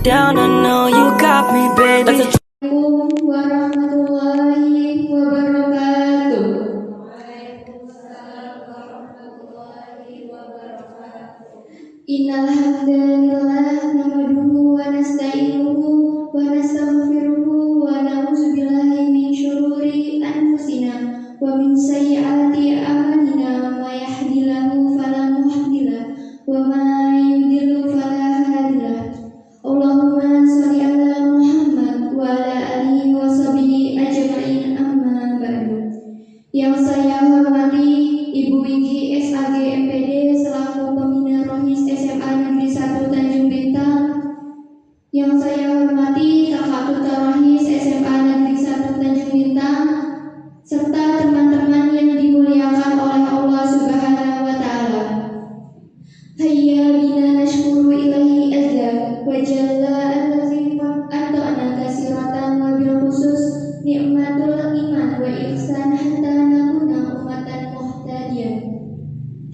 down, I know you got me, baby. Assalamualaikum warahmatullahi wabarakatuh. Innal hamdalillah nahmaduhu wa nasta'inuhu wa nastaghfiruhu wa na'udzu billahi min syururi anfusina wa min sayyiati a'malina may yahdihillahu fala mudhillalah wa may yudhlil fala hadiyalah. Allahumma sholli ala Muhammad wa ala alihi wa sahbihi ajma'in, amma ba'du. Yang saya hormati Ibu Wiji SAG MPD selaku Pembina Rohis SMA Negeri 1 Tanjung Bintang. Yang saya hormati Kakak Tutor Rohis SMA Negeri 1 Tanjung Bintang, serta teman-teman yang dimuliakan oleh Allah Subhanahu wa Ta'ala. Hayya bina nashkuru ilahi azza wa jalla allazi qad ata'ana kasiratan wa bil khusus ni'matul iman wa ihsan hatta nakuna ummatan muhtadiyan.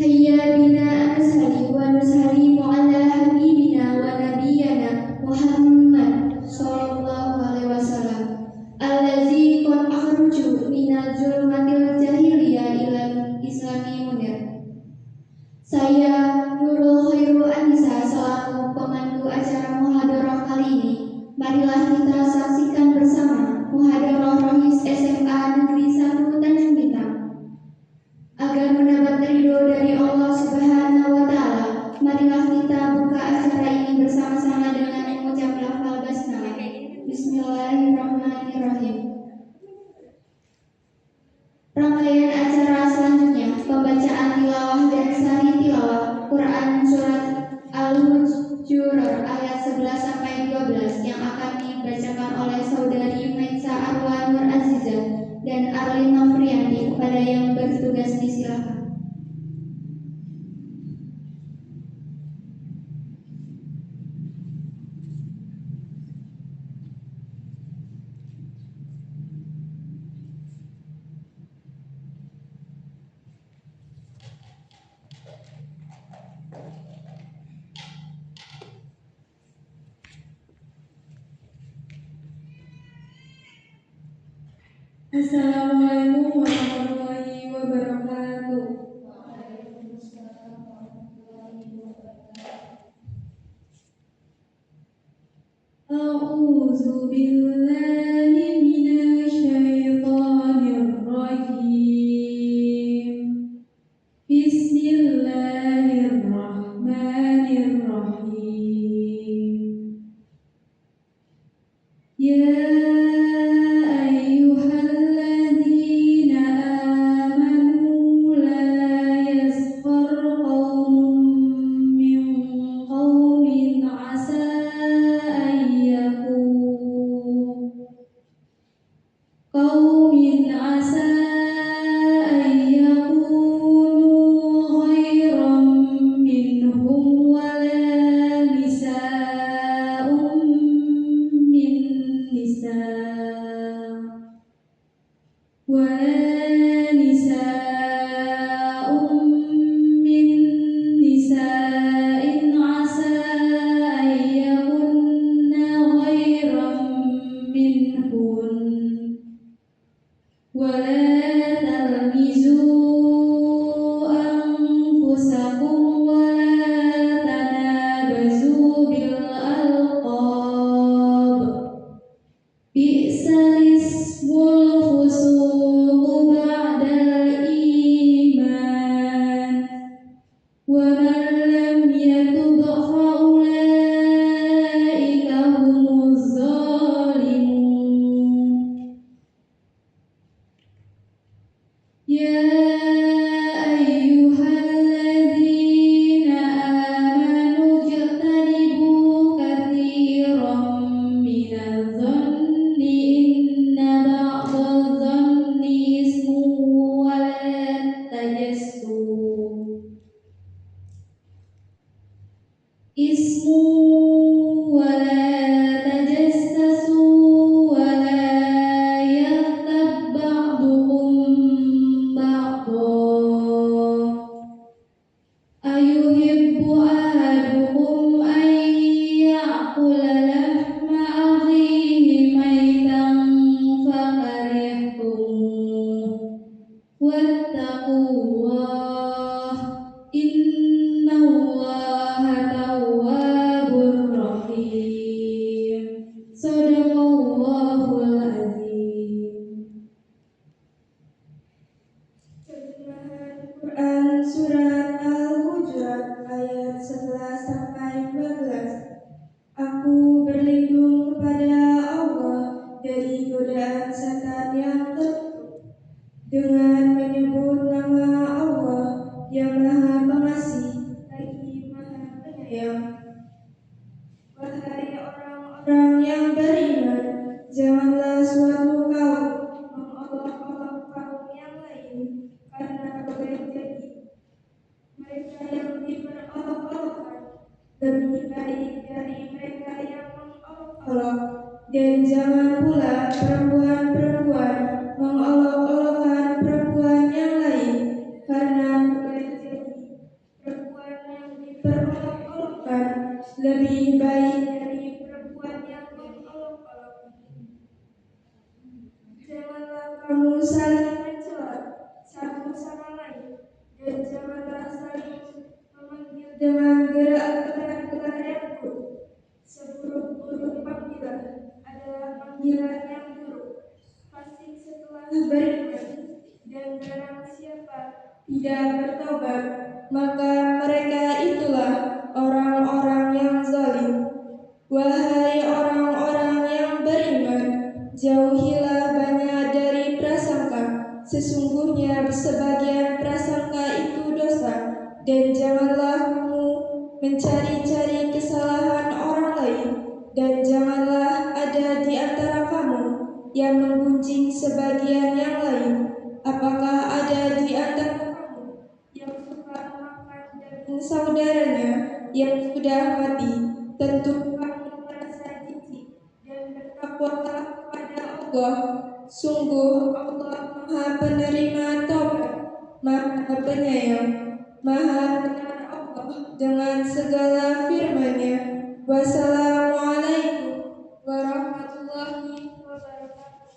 Hayya bina nashali wa nashalimu ala habibina wa nabiyana Muhammad sallallahu alaihi wasallam allazi qad akhruju minal zulmatil jahiliyah ilal islami munir. Saya Nurul Khairul Anissa selaku pemandu acara muhadarah kali ini. Marilah kita saksikan bersama muhadarah Rohis SMA Negeri 1 Tanjung Bintang. Agar mendapat ridho dari Allah Subhanahu wa Ta'ala, marilah kita buka acara ini bersama-sama dengan mengucap lafal basmalah. Bismillahirrahmanirrahim. Rangkaian acara selanjutnya pembacaan tilawah dan sari tilawah Quran surat Al-Hujurat ayat 11 sampai 12 yang akan dibacakan oleh saudari Maitza Arwa Nur Azizah dan Arlin Nofrianti. Kepada yang bertugas disilakan. Assalamualaikum warahmatullahi wabarakatuh. A'udzu billahi minasy syaithanir rajim. Bismillahirrahmanirrahim. Ya wattaqullah innallaha tawwabur rahim. Shadaqallahul azim. Terjemahan Quran Surat Al-Hujurat ayat 11 sampai 12. Aku berlindung kepada Allah dari godaan setan yang terkutuk dengan menyebut nama Allah yang Maha Pengasih lagi Maha Penyayang. Wahai orang-orang yang beriman, janganlah suatu kaum mengolok-olok kaum yang lain karena boleh jadi mereka yang diperolok-olokkan lebih baik dari mereka yang mengolok-olok, dan jangan pula perempuan-perempuan mengolok-olokkan perempuan yang lain karena boleh jadi perempuan yang diperolok-olokkan lebih baik dari perempuan yang mengolok-olok. Janganlah kamu saling mencela satu sama lain, dan janganlah saling memanggil dengan gelar-gelar yang buruk. Seburuk-buruk panggilan adalah panggilan yang buruk, pasti setelah beriman. Dan barang siapa tidak bertobat, maka mereka itulah orang-orang yang zalim. Wahai orang-orang yang beriman, jauhilah banyak dari prasangka. Sesungguhnya sebagian prasangka itu dosa, dan janganlah kamu mencari-cari kesalahan orang lain, dan janganlah ada di antara kamu yang menggunjing sebagian yang lain. Apakah ada di antara kamu yang suka makan daging saudaranya yang sudah mati? Tentu kamu merasa jijik dan bertakwalah kepada Allah. Sungguh Allah Maha Penerima Taubat, Maha Penyayang, Maha Benar Allah dengan segala firman-Nya. Wassalamualaikum warahmatullahi wabarakatuh.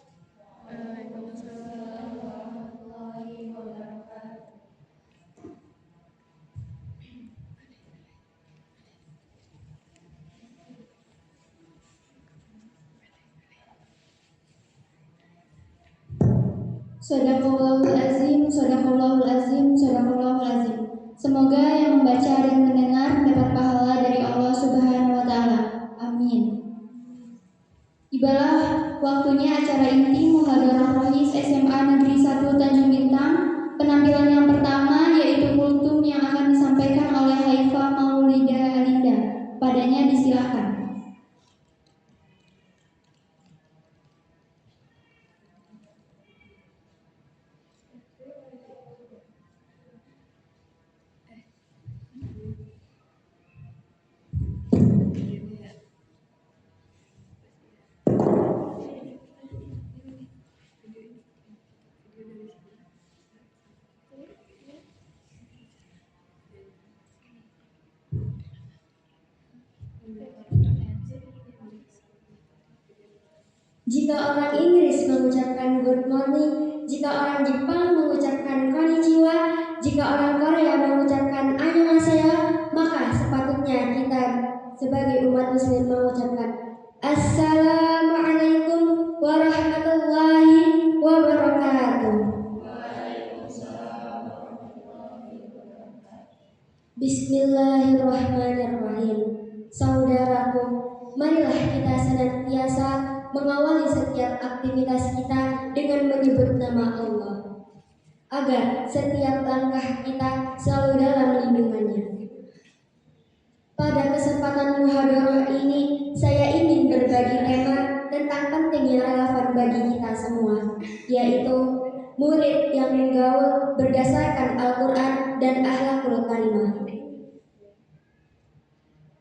Shadaqallahul azim, shadaqallahul azim, shadaqallahul azim. Semoga yang membaca dan mendengar mendapat pahala dari Allah Subhanahu wa taala. Amin. Tibalah waktunya acara inti Muhadarah Rohis SMA Negeri 1 Tanjung Bintang. Penampilan yang pertama yaitu kultum yang akan disampaikan oleh Haifa Maulida Alinda. Padanya disilakan. Jika orang Inggris mengucapkan good morning, jika orang Jepang mengucapkan konnichiwa, jika orang Korea mengucapkan annyeonghaseyo, maka sepatutnya kita sebagai umat muslim mengucapkan Assalamualaikum warahmatullahi wabarakatuh. Bismillahirrahmanirrahim. Saudaraku, marilah kita senantiasa mengawali setiap aktivitas kita dengan menyebut nama Allah, agar setiap langkah kita selalu dalam lindungannya. Pada kesempatan muhadarah ini, saya ingin berbagi tema tentang penting yang relevan bagi kita semua, yaitu murid yang menggaul berdasarkan Al-Quran dan akhlakul karimah.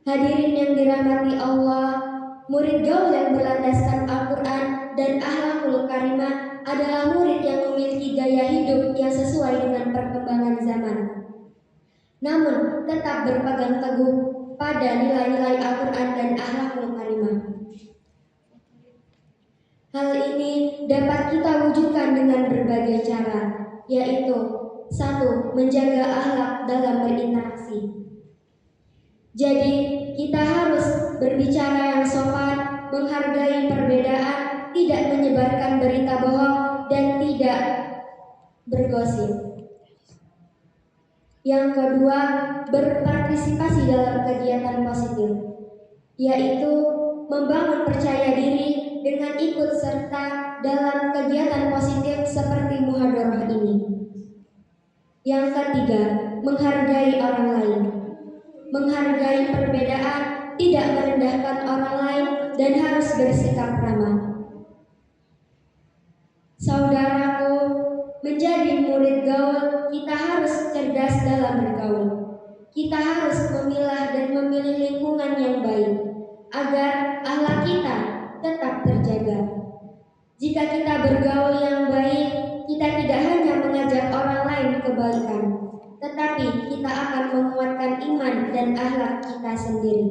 Hadirin yang dirahmati Allah, murid gaul yang berlandaskan Al-Quran dan akhlakul karimah adalah murid yang memiliki gaya hidup yang sesuai dengan perkembangan zaman, namun tetap berpegang teguh pada nilai-nilai Al-Quran dan akhlakul karimah. Hal ini dapat kita wujudkan dengan berbagai cara, yaitu menjaga akhlak dalam berinteraksi. Jadi, kita harus berbicara yang sopan, menghargai perbedaan, tidak menyebarkan berita bohong, dan tidak bergosip. Yang kedua, berpartisipasi dalam kegiatan positif, yaitu membangun percaya diri dengan ikut serta dalam kegiatan positif seperti muhadharah ini. Yang ketiga, menghargai orang lain. Menghargai perbedaan, tidak merendahkan orang lain, dan harus bersikap ramah. Saudaraku, menjadi murid gaul, kita harus cerdas dalam bergaul. Kita harus memilah dan memilih lingkungan yang baik, agar akhlak kita tetap terjaga. Jika kita bergaul yang baik, kita tidak hanya mengajak orang lain kebaikan, tetapi kita akan menguatkan iman dan akhlak kita sendiri.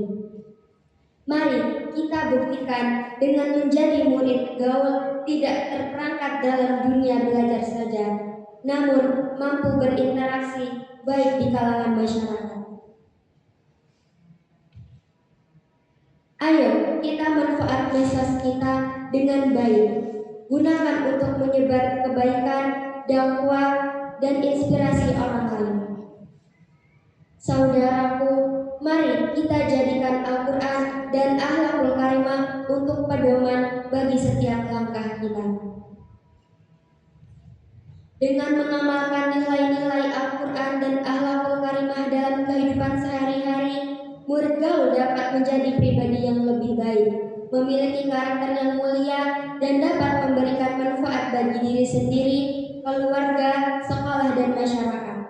Mari kita buktikan dengan menjadi murid gaul tidak terperangkap dalam dunia belajar saja, namun mampu berinteraksi baik di kalangan masyarakat. Ayo kita manfaat medsos kita dengan baik. Gunakan untuk menyebar kebaikan, dakwah, dan inspirasi orang lain. Saudaraku, mari kita jadikan Al-Quran dan akhlakul karimah untuk pedoman bagi setiap langkah kita. Dengan mengamalkan nilai-nilai Al-Quran dan akhlakul karimah dalam kehidupan sehari-hari, murid gaul dapat menjadi pribadi yang lebih baik, memiliki karakter yang mulia, dan dapat memberikan manfaat bagi diri sendiri, keluarga, sekolah, dan masyarakat.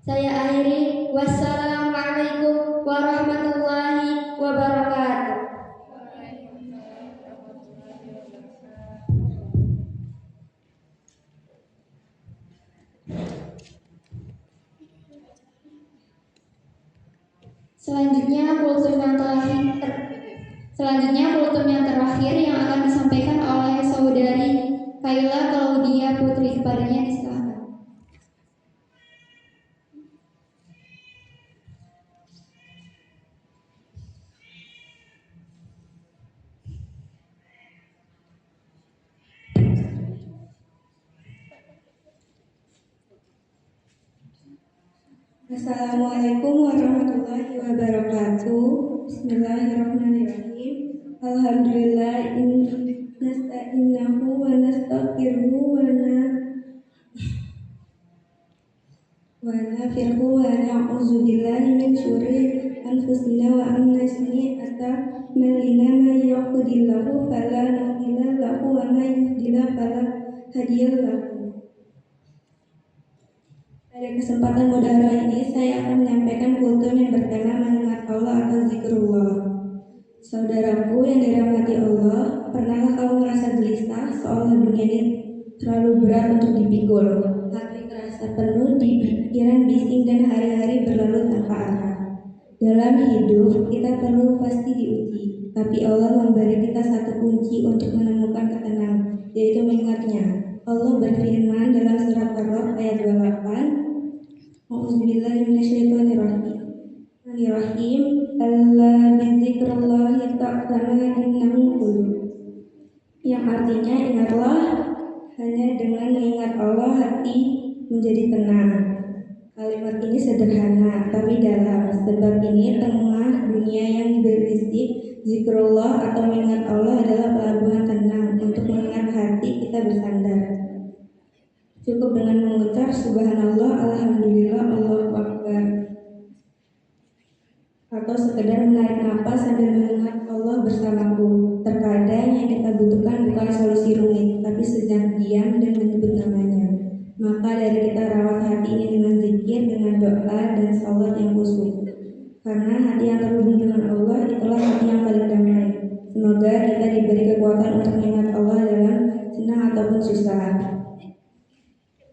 Saya akhiri, wassalamualaikum warahmatullahi wabarakatuh. Selanjutnya kultum yang terakhir yang akan disampaikan oleh saudari Kaila Claudia Putri, kepadanya disilakan. Assalamualaikum warahmatullahi wabarakatuh. Bismillahirrahmanirrahim. Alhamdulillah, nasta'innahu wa nastaghfiruhu wa nafirhu wa na'udzu billahi min syururi anfusina wa min sayyi'ati a'malina may yahdihillahu fala mudilla lahu wa may yudlil fala hadiya lahu. Pada kesempatan mudahara ini, saya akan menyampaikan kultum yang bertema mengingat Allah atau zikrullah. Saudaraku yang dirahmati Allah, pernahkah kamu merasa gelisah seolah dunia ini terlalu berat untuk dipikul? Hati terasa penuh, di pikiran bising dan hari-hari berlalu tanpa arah. Dalam hidup, kita perlu pasti diuji, tapi Allah memberi kita satu kunci untuk menemukan ketenangan, yaitu mengingatnya. Allah berfirman dalam surat Ar-Ra'd ayat 28, A'udzubillahi minasyaitonirrajim. Alla bizikrillahi tatma'innul qulub. Yang artinya, ingatlah, hanya dengan mengingat Allah hati menjadi tenang. Kalimat ini sederhana tapi dalam, sebab ini tengah dunia yang berisik, zikrullah atau mengingat Allah adalah pelabuhan tenang untuk mengingat hati kita bersandar. Cukup dengan mengucap subhanallah, alhamdulillah, Allahu akbar, atau sekedar menarik napas sambil mengingat Allah bersamaku. Terkadang yang kita butuhkan bukan solusi rumit, tapi sejenak diam dan menyebut namanya. Maka dari kita rawat hati ini dengan zikir, dengan doa dan salat yang khusyuk. Karena hati yang terhubung dengan Allah itulah hati yang paling damai. Semoga kita diberi kekuatan untuk mengingat Allah dalam senang ataupun susah.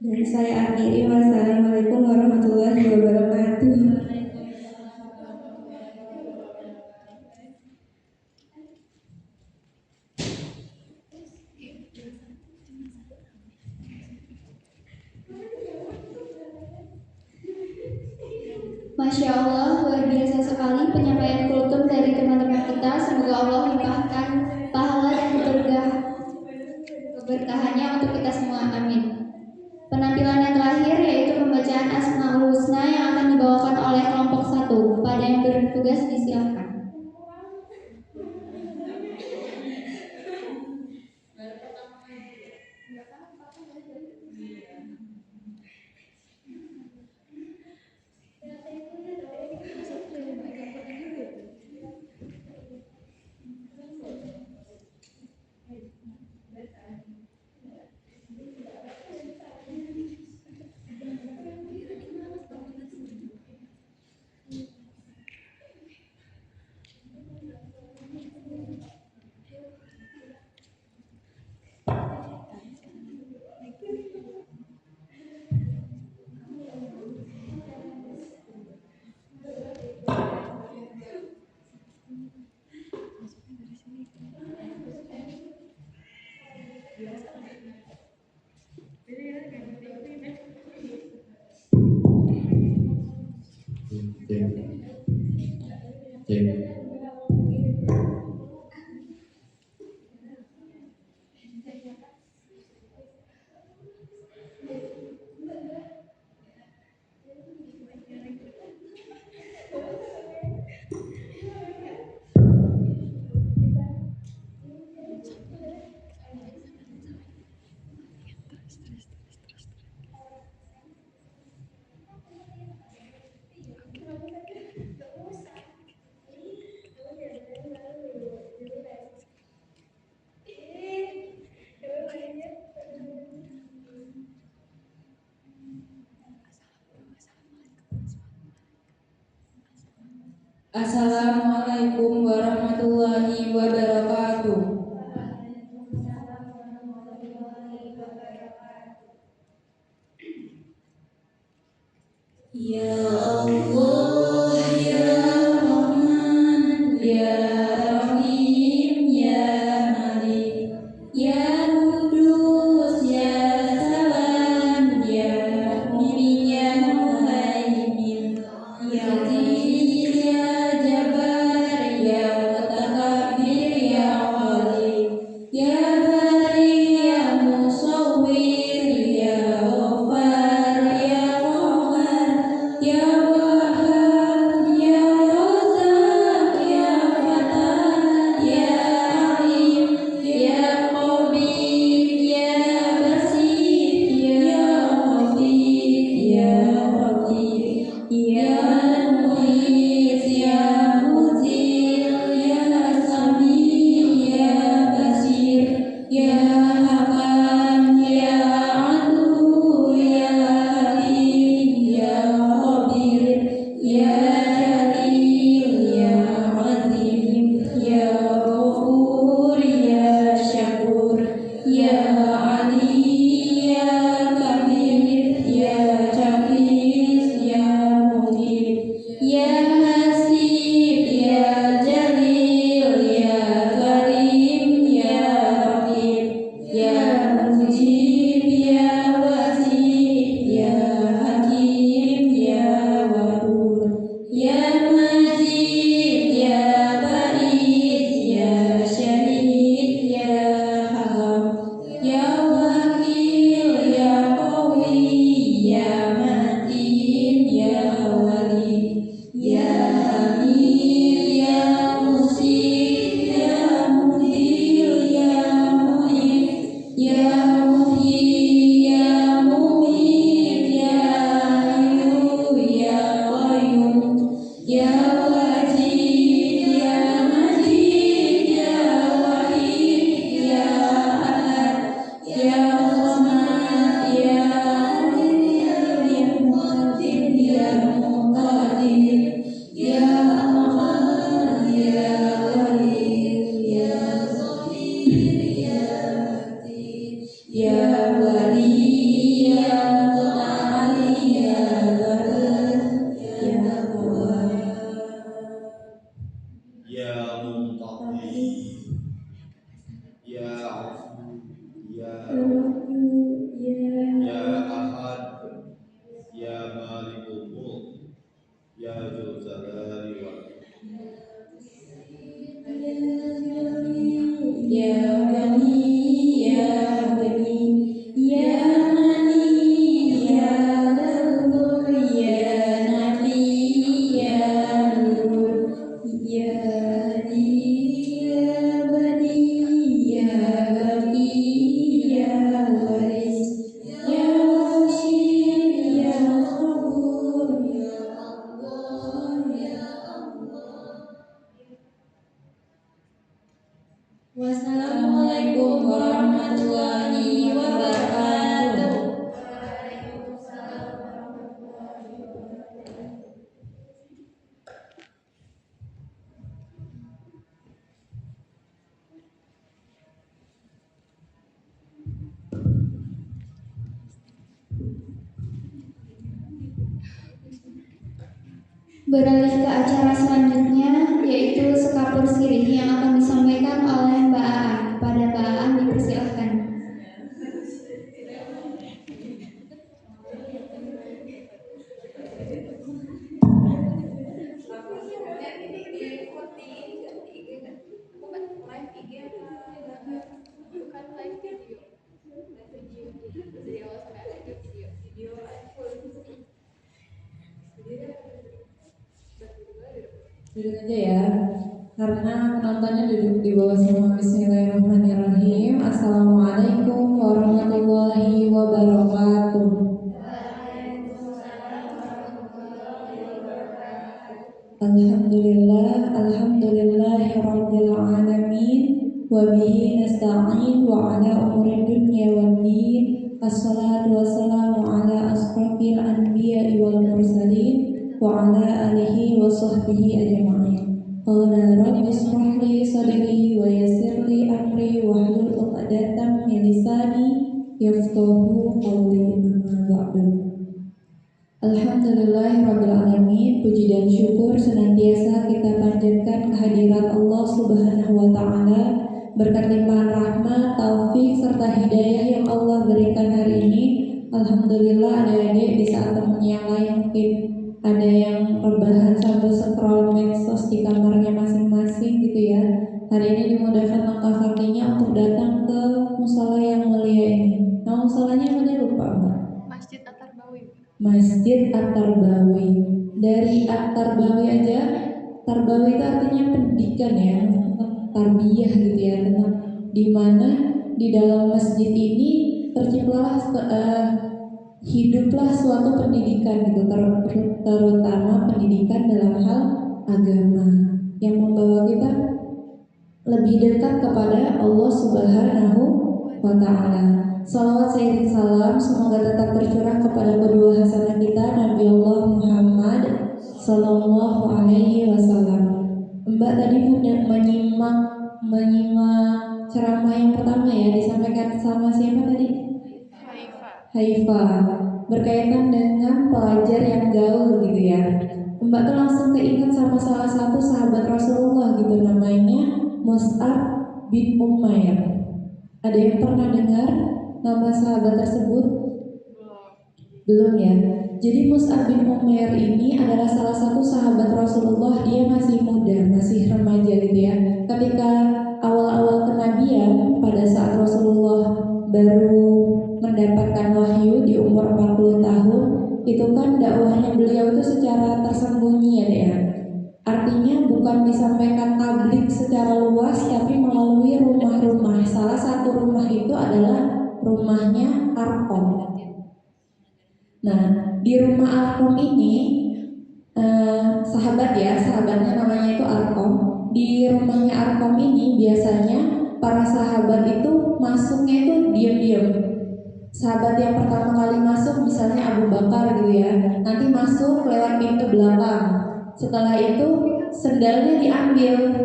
Dan saya akhiri, wassalamualaikum warahmatullahi wabarakatuh. Masya Allah, luar biasa sekali penyampaian kultum dari teman-teman kita. Semoga Allah limpahkan pahala dan keberkahannya untuk kita semua. Amin. Penampilan yang terakhir yaitu pembacaan Asmaul Husna yang akan dibawakan oleh kelompok 1. Pada yang bertugas disilakan. Assalamualaikum warahmatullahi wabarakatuh. Ya Allah, ya Rahman, ya Rahim, ya Malik, ya Kudus, ya Salam, ya Mu'min, ya Muhaimin, ya Aziz, ya Jabbar, ya Mutakabbir, ya Wali, ya Bari, ya Musawwir, ya Ghaffar, ya Qahhar, ya Wahhab, Beralih ke acara selanjutnya, yaitu sekapur sirih yang akan disampaikan oleh Mbak Aan. Kepada Mbak Aan dipersilahkan. Duduk aja ya, karena penontonnya duduk di bawah semua. Bismillahirrahmanirrahim. Assalamualaikum warahmatullahi wabarakatuh. Alhamdulillahirabbil alamin wa bihi nasta'in wa ala umuri dunya waddin. Assalatu wassalamu ala asrofil anbiya'i wal mursalin wa ala alihi wa sahbihi ajma'in. Qala rabbi ishrah li sadri wa yassir li amri wahlul 'uqdatam min lisani yafqahu qawli. Amma ba'du. Alhamdulillahirrabbilalamin. Puji dan syukur senantiasa kita panjatkan kehadirat Allah Subhanahu wa Ta'ala. Berkat limpahan rahmat, taufik, serta hidayah yang Allah berikan hari ini, alhamdulillah adik-adik di saat teman yang lain mungkin ada yang rebahan sambil scroll medsos di kamarnya masing-masing gitu ya. Hari ini dimudahkan langkah kakinya untuk datang ke musola yang mulia ini. Nah, musolanya mana lupa Mbak? Masjid At-Tarbawi. Dari At-Tarbawi aja, Tarbawi itu artinya pendidikan ya, tarbiyah gitu ya, tentang dimana di dalam masjid ini terciptalah hiduplah suatu pendidikan gitu, terutama pendidikan dalam hal agama yang membawa kita lebih dekat kepada Allah Subhanahu wa Ta'ala. Salawat seiring salam semoga tetap tercurah kepada kedua hasanah kita Nabi Allah Muhammad Sallallahu Alaihi Wasallam. Mbak tadi menyimak ceramah yang pertama ya, disampaikan sama siapa tadi? Haifa. Berkaitan dengan pelajar yang gaul gitu ya. Mbak tuh langsung keinget sama salah satu sahabat Rasulullah gitu, namanya Mus'ab bin Umair. Ada yang pernah dengar nama sahabat tersebut? Belum ya. Jadi Mus'ab bin Umair ini adalah salah satu sahabat Rasulullah. Dia masih muda, masih remaja gitu ya. Ketika awal-awal kenabian, pada saat Rasulullah baru mendapatkan wahyu di umur 40 tahun, itu kan dakwahnya beliau itu secara tersembunyi ya. Artinya bukan disampaikan tablik secara luas, tapi melalui rumah-rumah. Salah satu rumah itu adalah rumahnya Arqam. Nah, di rumah Arqam ini sahabatnya namanya itu Arqam. Di rumahnya Arqam ini biasanya para sahabat itu masuknya itu diam-diam. Sahabat yang pertama kali masuk misalnya Abu Bakar gitu ya, nanti masuk lewat pintu belakang. Setelah itu sendalnya diambil,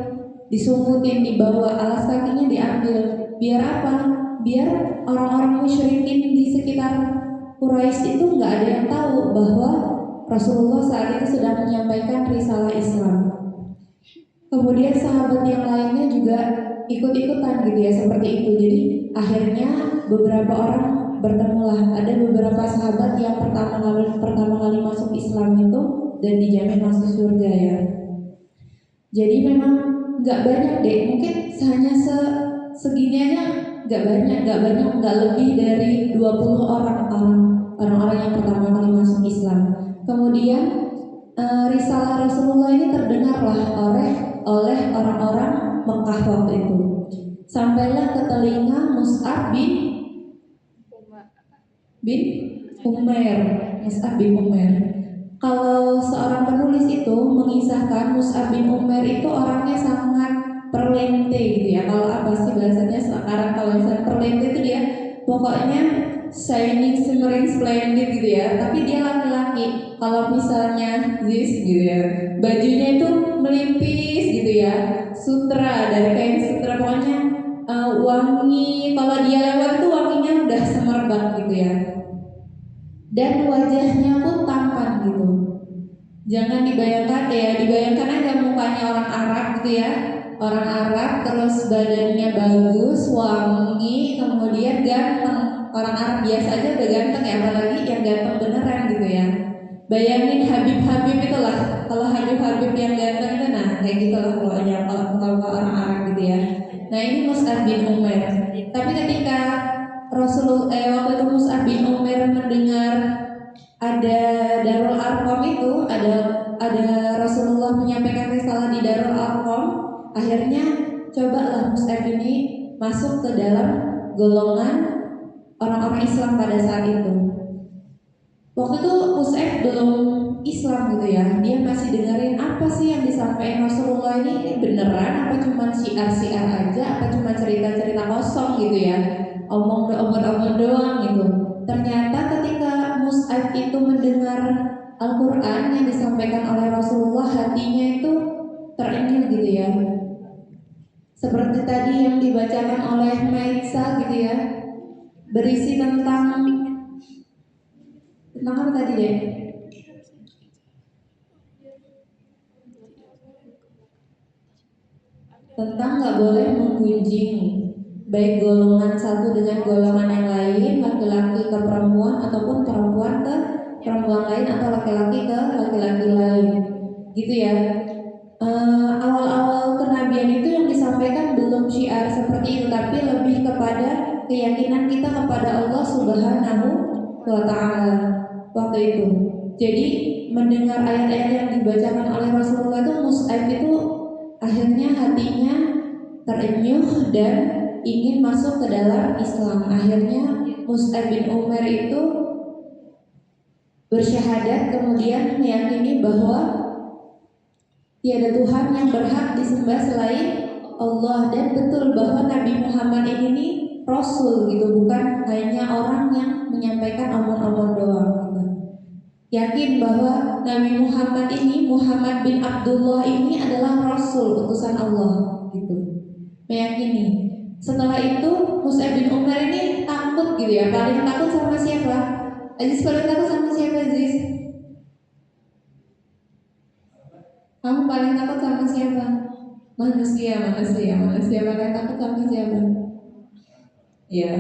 disumputin di bawah, alas kakinya diambil. Biar apa? Biar orang-orang musyrikin di sekitar Quraisy itu nggak ada yang tahu bahwa Rasulullah saat itu sedang menyampaikan risalah Islam. Kemudian sahabat yang lainnya juga ikut-ikutan gitu ya, seperti itu. Jadi akhirnya beberapa orang bertemulah. Ada beberapa sahabat yang pertama kali masuk Islam itu dan dijamin masuk surga ya. Jadi memang nggak banyak deh, mungkin hanya segini aja, nggak banyak, nggak lebih dari 20 orang-orang yang pertama kali masuk Islam. Kemudian risalah Rasulullah ini terdengarlah oleh orang-orang Mekah waktu itu. Sampailah ke telinga Mus'ab bin Umair. Mus'ab bin Umair. Kalau seorang penulis itu mengisahkan Mus'ab bin Umair itu orangnya sangat perlente gitu ya. Kalau apa sih bahasanya sekarang, kalau misalnya perlente itu dia pokoknya shining, shimmering, splendid gitu ya. Tapi dia laki-laki. Kalau misalnya this gitu ya, bajunya itu melipis gitu ya, sutra, dari kain sutra, pokoknya wangi. Kalau dia lewat tuh wanginya udah semerbak gitu ya. Dan wajahnya pun tampan gitu. Jangan dibayangkan ya, dibayangkan aja mukanya orang Arab gitu ya. Orang Arab terus badannya bagus, wangi, kemudian ganteng. Orang Arab biasa aja udah ganteng ya, apalagi yang ganteng beneran gitu ya. Bayangin Habib-Habib itulah. Kalau Habib-Habib yang ganteng itu nah kayak gitu lah kalau orang Arab gitu ya. Nah ini Mus'ab bin Umair. Tapi ketika waktu itu Mus'ab bin Umair mendengar ada Darul Arqam itu, ada Rasulullah menyampaikan risalah di Darul Arqam, akhirnya cobalah Mus'ab ini masuk ke dalam golongan orang-orang Islam pada saat itu. Waktu itu Mus'ab belum Islam gitu ya, dia masih dengerin apa sih yang disampaikan Rasulullah ini beneran apa cuma siar-siar aja, apa cuma cerita-cerita kosong gitu ya, omong doang gitu. Ternyata ketika Mus'ab itu mendengar Al-Quran yang disampaikan oleh Rasulullah, hatinya itu terenyuh gitu ya. Seperti tadi yang dibacakan oleh Maitsa gitu ya, berisi tentang apa tadi deh? Tentang nggak boleh menggunjing baik golongan satu dengan golongan yang lain, laki-laki ke perempuan ataupun perempuan ke perempuan lain atau laki-laki ke laki-laki lain, gitu ya. Awal-awal kenabian itu yang disampaikan belum syiar seperti itu, tapi lebih kepada keyakinan kita kepada Allah Subhanahu wa Ta'ala waktu itu. Jadi mendengar ayat-ayat yang dibacakan oleh Rasulullah itu, Mus'ab itu akhirnya hatinya terenyuh dan ingin masuk ke dalam Islam. Akhirnya Mus'ab bin Umair itu bersyahadat, kemudian meyakini bahwa tiada Tuhan yang berhak disembah selain Allah, dan betul bahwa Nabi Muhammad ini nih Rasul gitu, bukan hanya orang yang menyampaikan omong-omong doang gitu. Yakin bahwa Nabi Muhammad ini, Muhammad bin Abdullah ini adalah Rasul utusan Allah gitu. Meyakini. Setelah itu Mus'ab bin Umair ini takut gitu ya. Paling takut sama siapa? Aziz paling takut sama siapa, Aziz? Kamu paling takut sama siapa? Manusia paling takut sama siapa? Ya,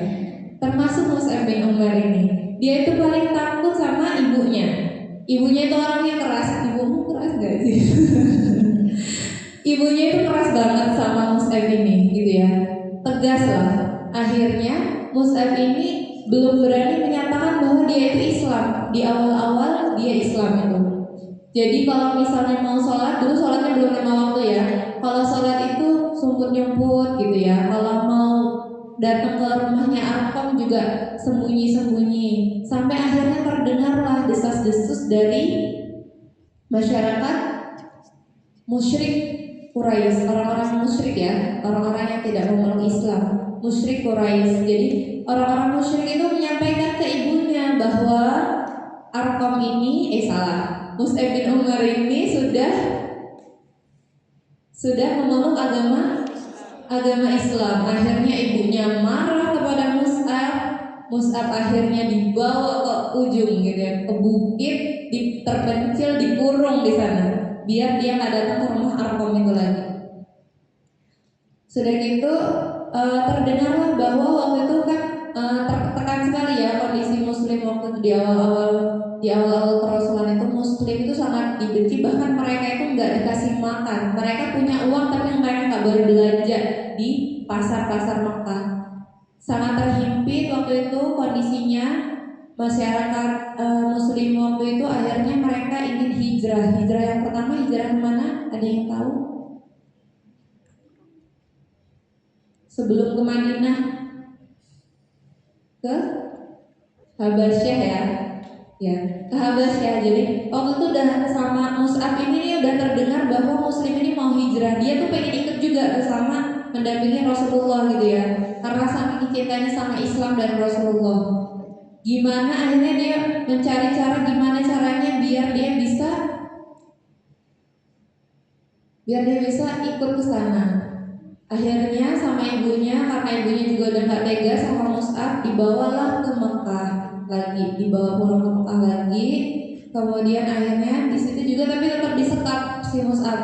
termasuk Mus'ab bin Umair ini. Dia itu paling takut sama ibunya. Ibunya itu orangnya keras. Ibumu keras gak sih? Ibunya itu keras banget sama Mus'ab ini gitu ya. Tegas lah. Akhirnya Mus'ab ini belum berani menyatakan bahwa dia itu Islam. Di awal-awal dia Islam itu. Jadi kalau misalnya mau sholat, dulu sholatnya belum 5 waktu ya. Kalau sholat itu sumput-nyumput gitu ya. Kalau mau datang ke rumahnya Arqam juga sembunyi-sembunyi. Sampai akhirnya terdengarlah desas-desus dari masyarakat musyrik Quraisy, orang-orang musyrik ya, orang-orang yang tidak memeluk Islam, musyrik Quraisy. Jadi orang-orang musyrik itu menyampaikan ke ibunya bahwa Arqam ini, Mus'ab bin Umair ini sudah memeluk agama Islam. Akhirnya ibunya marah kepada Mus'ab. Mus'ab akhirnya dibawa ke ujung gitu ya, ke bukit, terpencil, dikurung di sana, biar dia nggak datang ke rumah Arqam itu lagi. Sudah gitu terdengarlah bahwa waktu itu kan tertekan sekali ya kondisi Muslim waktu itu di awal-awal kerasulan itu. Muslim itu sangat dibenci, bahkan mereka itu nggak dikasih makan. Mereka punya uang tapi mereka nggak boleh belanja di pasar-pasar Makkah. Sangat terhimpit waktu itu kondisinya. Masyarakat Muslim waktu itu akhirnya mereka ingin hijrah. Hijrah yang pertama hijrah kemana? Ada yang tahu? Sebelum ke Madinah, ke Habasyah ya, ke Habasyah. Jadi waktu itu udah sama Mus'ab ini udah terdengar bahwa Muslim ini mau hijrah. Dia tuh pengen ikut juga bersama mendampingi Rasulullah gitu ya, karena saking cintanya sama Islam dan Rasulullah. Gimana akhirnya dia mencari cara gimana caranya biar dia bisa ikut ke sana. Akhirnya sama ibunya, karena ibunya juga udah gak tega sama Mus'ab, dibawalah ke Mekah lagi, dibawa pulang ke Mekah lagi. Kemudian akhirnya di situ juga tapi tetap disekap si Mus'ab.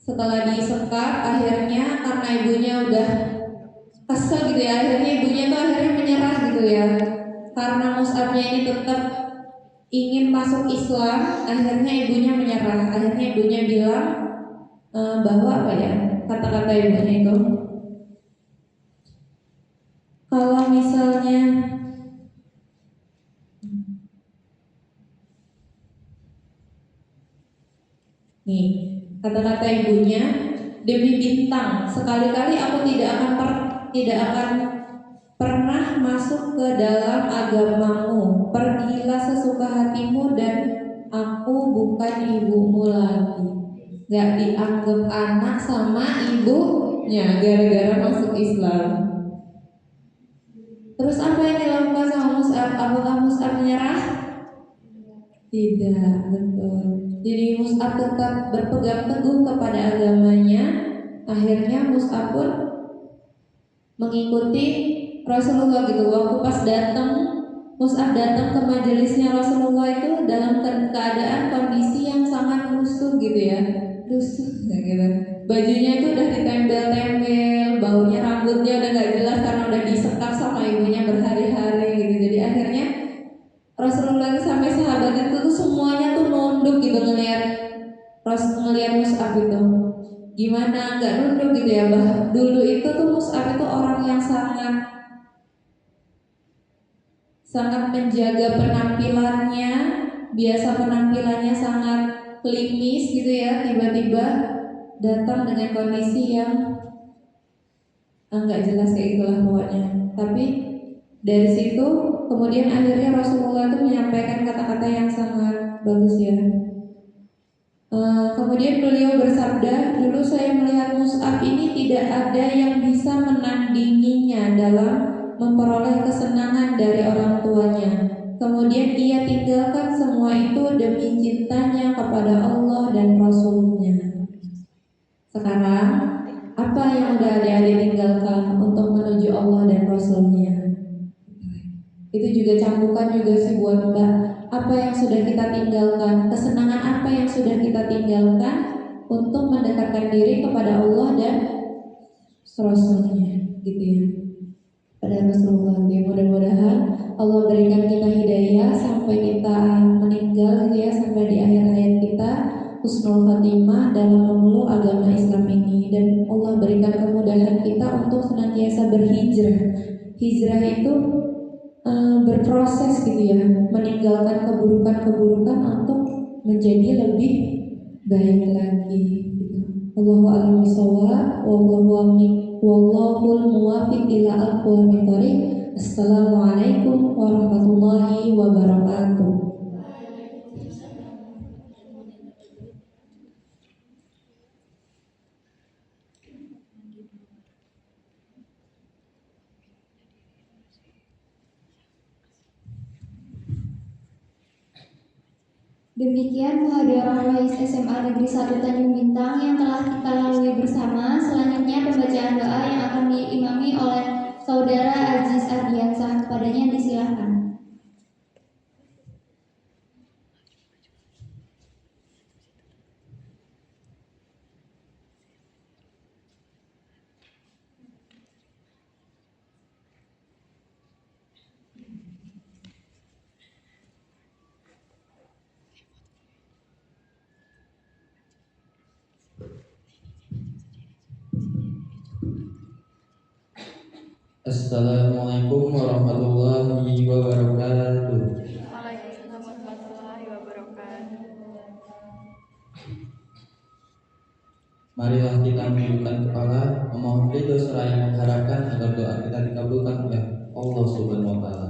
Setelah disekap akhirnya karena ibunya udah kesel gitu ya, akhirnya ibunya tuh akhirnya menyerah gitu ya. Karena Mus'abnya ini tetap ingin masuk Islam, akhirnya ibunya menyerah. Akhirnya ibunya bilang bahwa apa ya, kata-kata ibunya itu, kalau misalnya nih, kata-kata ibunya, demi bintang, sekali-kali aku tidak akan pernah masuk ke dalam agamamu. Pergilah sesuka hatimu dan aku bukan ibumu lagi. Gak dianggap anak sama ibunya gara-gara masuk Islam. Terus apa yang dilakukan sama Mus'ab? Apakah Mus'ab menyerah? Tidak, betul. Jadi Mus'ab tetap berpegang teguh kepada agamanya. Akhirnya Mus'ab pun mengikuti Rasulullah gitu. Waktu pas Mus'ab datang ke majelisnya Rasulullah itu dalam keadaan kondisi yang sangat lusuh gitu ya, lusuh gitu. Bajunya itu udah ditempel-tempel, baunya, rambutnya udah nggak jelas karena udah disekap sama ibunya berhari-hari gitu. Jadi akhirnya Rasulullah itu sampai sahabat itu tuh semuanya tuh nunduk gitu ngelihat Mus'ab itu. Gimana nggak nunduk gitu ya, dulu itu tuh Mus'ab itu orang yang sangat menjaga penampilannya, biasa penampilannya sangat klimis gitu ya, tiba-tiba datang dengan kondisi yang nggak jelas kayak itulah pokoknya. Tapi dari situ kemudian akhirnya Rasulullah itu menyampaikan kata-kata yang sangat bagus ya. Kemudian beliau bersabda, dulu saya melihat Mus'ab ini tidak ada yang bisa menandinginya dalam memperoleh kesenangan dari orang tuanya. Kemudian ia tinggalkan semua itu demi cintanya kepada Allah dan Rasulnya. Sekarang apa yang udah adik-adik tinggalkan untuk menuju Allah dan Rasulnya? Itu juga cambukan juga sih buat Mbak. Apa yang sudah kita tinggalkan, kesenangan apa yang sudah kita tinggalkan untuk mendekatkan diri kepada Allah dan Rasulnya gitu ya, pada Rasulullah ya. Mudah-mudahan Allah berikan kita hidayah sampai kita meninggal gitu ya, sampai di akhir hayat kita husnul khatimah dalam memeluk agama Islam ini, dan Allah berikan kemudahan kita untuk senantiasa berhijrah. Hijrah itu berproses gitu ya, meninggalkan keburukan-keburukan untuk menjadi lebih baik lagi gitu. Allahu a'lam bishawab, wallahul muwaffiq ila aqwamit thoriq. Assalamualaikum warahmatullahi wabarakatuh. Demikian muhadarah Wais SMA Negeri 1 Tanjung Bintang yang telah kita lalui bersama. Selanjutnya pembacaan doa yang akan diimami oleh Saudara Aziz Ardiansah. Kepadanya disilakan. Assalamualaikum warahmatullahi wabarakatuh. Waalaikumsalam warahmatullahi wabarakatuh. Marilah kita menundukkan kepala, memohon ridho seraya mengharapkan agar doa kita dikabulkan oleh Allah Subhanahu wa taala.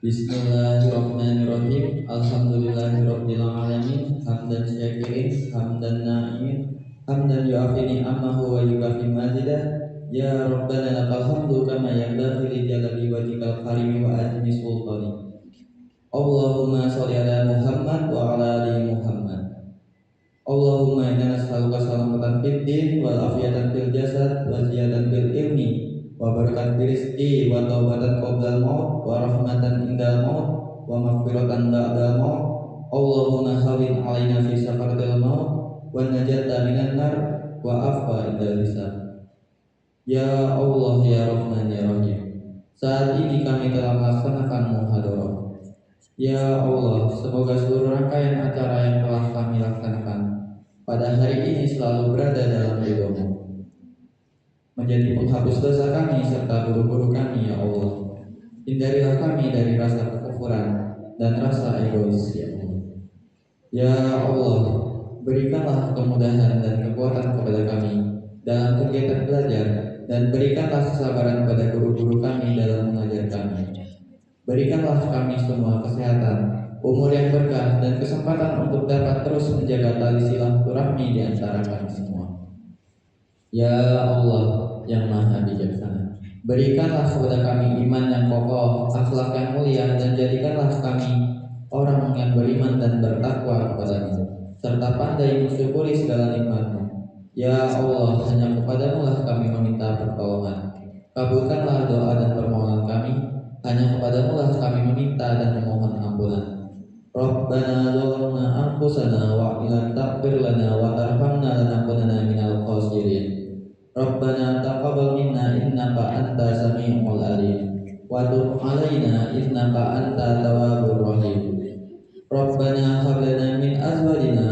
Bismillahirrahmanirrahim. Alhamdulillahirabbil alamin. Hamdan syakirin, hamdan na'imin, hamdan yu'afi ni'amahu wa yukafi mazidah. Ya Rabbana lakal hamdu kama yanbaghi li jalali wajhikal karim wa azmi sultani. Allahumma sholli ala Muhammad wa ala ali Muhammad. Allahumma inna nas'aluka salamatan fid din wal afiyatan fil jasad wa ziyadatan fil ilmi wa barakat fil rizqi wa taubatan qabla al maut wa rahmatan indal maut wa maghfiratan ba'dal maut. Allahumma hawwin 'alaina fi sakaratil maut wa najata minan nar wa afwa indal hisab. Ya Allah ya Rahman ya Rahim, saat ini kami telah melaksanakan muhadharah. Ya Allah, semoga seluruh rangkaian acara yang telah kami laksanakan pada hari ini selalu berada dalam ridho-Mu, menjadi penghapus dosa kami serta guru-guru kami. Ya Allah, hindarilah kami dari rasa kekufuran dan rasa egois. Ya Allah, ya Allah, berikanlah kemudahan dan kekuatan kepada kami dalam kegiatan belajar, dan berikanlah kesabaran pada guru-guru kami dalam mengajar kami. Berikanlah kami semua kesehatan, umur yang berkah, dan kesempatan untuk dapat terus menjaga tali silaturahmi di antara kami semua. Ya Allah yang Maha Bijaksana, berikanlah kepada kami iman yang kokoh, akhlak yang mulia, dan jadikanlah kami orang yang beriman dan bertakwa kepada-Mu, serta pandai mensyukuri segala nikmat-Mu. Ya Allah, hanya kepada-Mu lah kami meminta pertolongan. Kabulkanlah doa dan permohonan kami. Hanya kepada-Mu lah kami meminta dan memohon ampunan. Rabbana zalamna anfusana wa illam taghfir lana wa tarhamna lanakunanna minal khasirin. Rabbana taqabbal minna innaka antas samiul alim wa tub 'alaina innaka antat tawwabur rahim. Rabbana hab lana min azwajina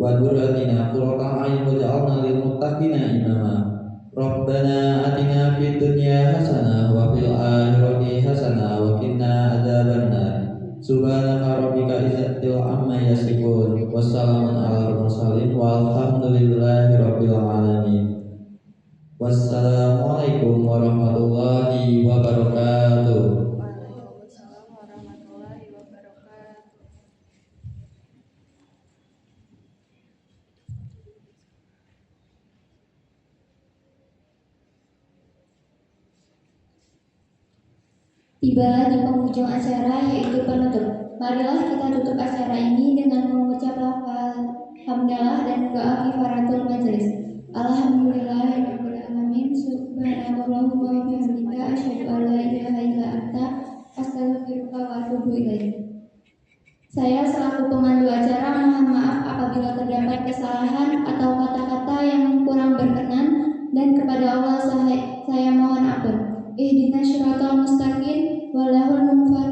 wa dhurriyyatina qurrata a'yun waj'alna lil muttaqina imama. Rabbana atina fid dunya hasanah wa fil akhirati hasanah wa qina adzabannar. Subhanaka rabbika izzatil amma yasifun, wassalamun alal mursalin, walhamdulillahi rabbil alamin. Wassalamualaikum warahmatullahi wabarakatuh. Waalaikumsalam warahmatullahi wabarakatuh. Tiba di penghujung acara yaitu penutup. Marilah kita tutup acara ini dengan mengucap lafal hamdalah dan doa kifaratul majelis. Alhamdulillahirabbil alamin, subhanakallahumma wa bihamdika asyhadu an la ilaha illa anta astaghfiruka wa atubu ilaik. Saya selaku pemandu acara mohon maaf apabila terdapat kesalahan atau kata-kata yang kurang berkenan, dan kepada Allah saya mohon ampun. Ihdinas syiratal mustaqim walahul munfarid.